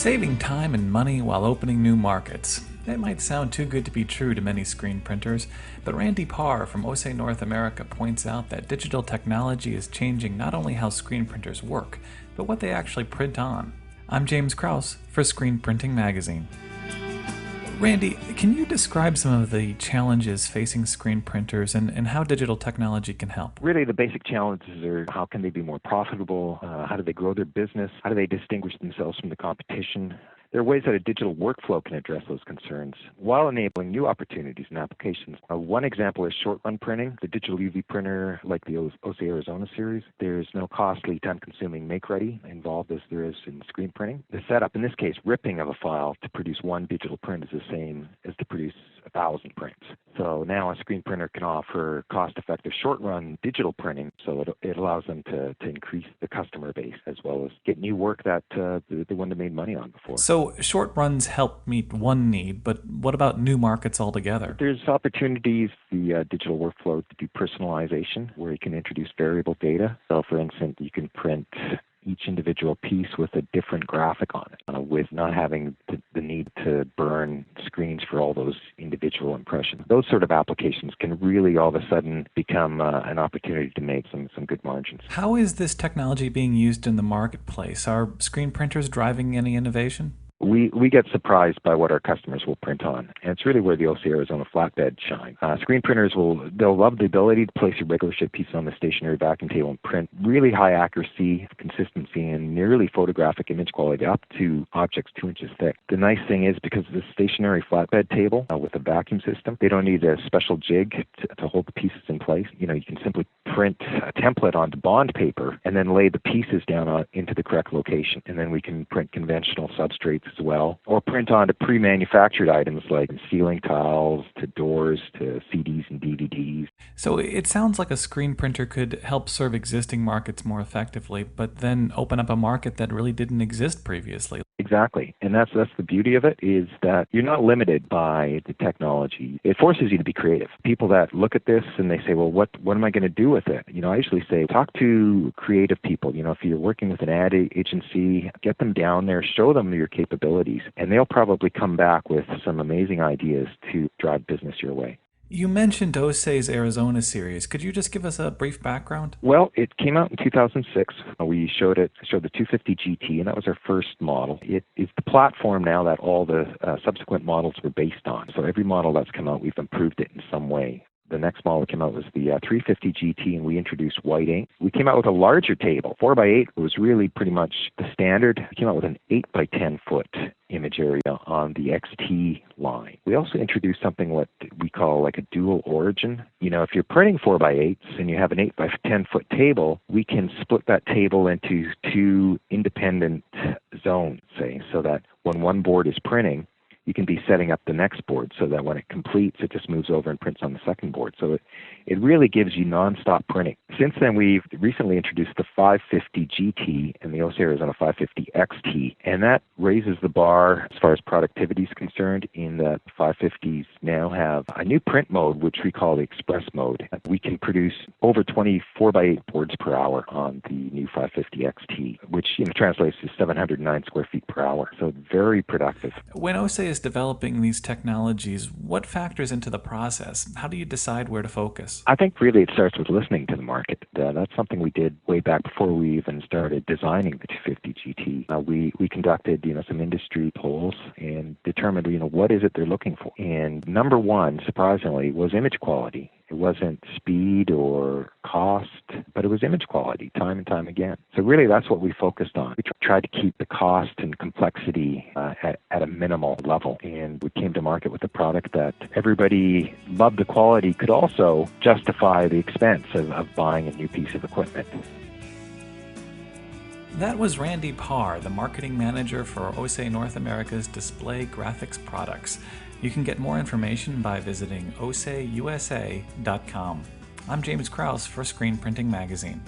Saving time and money while opening new markets. That might sound too good to be true to many screen printers, but Randy Parr from Océ North America points out that digital technology is changing not only how screen printers work, but what they actually print on. I'm James Krause for Screen Printing Magazine. Randy, can you describe some of the challenges facing screen printers and how digital technology can help? Really, the basic challenges are how can they be more profitable, how do they grow their business, how do they distinguish themselves from the competition. There are ways that a digital workflow can address those concerns while enabling new opportunities and applications. One example is short-run printing. The digital UV printer, like the Océ Arizona series, there's no costly, time-consuming make-ready involved as there is in screen printing. The setup, in this case, ripping of a file to produce one digital print is the same as to produce 1,000 prints. So now a screen printer can offer cost-effective short-run digital printing, so it allows them to increase the customer base as well as get new work that they wouldn't have made money on before. So short runs help meet one need, but what about new markets altogether? There's opportunities, the digital workflow, to do personalization, where you can introduce variable data. So for instance, you can print each individual piece with a different graphic on it, with not having the need to burn screens for all those individual impressions. Those sort of applications can really all of a sudden become an opportunity to make some good margins. How is this technology being used in the marketplace? Are screen printers driving any innovation? We get surprised by what our customers will print on, and it's really where the Océ Arizona flatbed shine. Screen printers they'll love the ability to place a regular shape piece on the stationary vacuum table and print really high accuracy, consistency, and nearly photographic image quality up to objects 2 inches thick. The nice thing is, because of the stationary flatbed table with a vacuum system, they don't need a special jig to hold the pieces in place. You can simply print a template onto bond paper and then lay the pieces down into the correct location, and then we can print conventional substrates as well, or print onto pre-manufactured items like ceiling tiles to doors to CDs and DVDs. So it sounds like a screen printer could help serve existing markets more effectively, but then open up a market that really didn't exist previously. Exactly, and that's the beauty of it, is that you're not limited by the technology. It forces you to be creative. People that look at this and they say, well, what am I going to do with it? I usually say, talk to creative people. If you're working with an ad agency, get them down there, show them your capabilities, and they'll probably come back with some amazing ideas to drive business your way. You mentioned Océ's Arizona series. Could you just give us a brief background? Well, it came out in 2006. We showed the 250 GT, and that was our first model. It is the platform now that all the subsequent models were based on. So every model that's come out, we've improved it in some way. The next model that came out was the 350 GT, and we introduced white ink. We came out with a larger table. 4x8 was really pretty much the standard. We came out with an 8x10 foot image area on the XT line. We also introduced something what we call like a dual origin. If you're printing 4x8s and you have an 8x10 foot table, we can split that table into two independent zones, say, so that when one board is printing, you can be setting up the next board so that when it completes, it just moves over and prints on the second board. So it really gives you nonstop printing. Since then, we've recently introduced the 550 GT and the Océ Arizona 550 XT, and that raises the bar as far as productivity is concerned, in that 550s now have a new print mode, which we call the Express mode. We can produce over 24x8 boards per hour on the new 550 XT, which translates to 709 square feet per hour. So very productive. When Océ is developing these technologies, what factors into the process? How do you decide where to focus? I think really it starts with listening to the market. That's something we did way back before we even started designing the 250 GT. We conducted some industry polls and determined what is it they're looking for. And number one, surprisingly, was image quality. It wasn't speed or cost, but it was image quality, time and time again. So really that's what we focused on. We tried to keep the cost and complexity at a minimal level, and we came to market with a product that everybody loved the quality, could also justify the expense of buying a new piece of equipment. That was Randy Parr, the marketing manager for Océ North America's display graphics products. You can get more information by visiting oceusa.com. I'm James Krause for Screen Printing Magazine.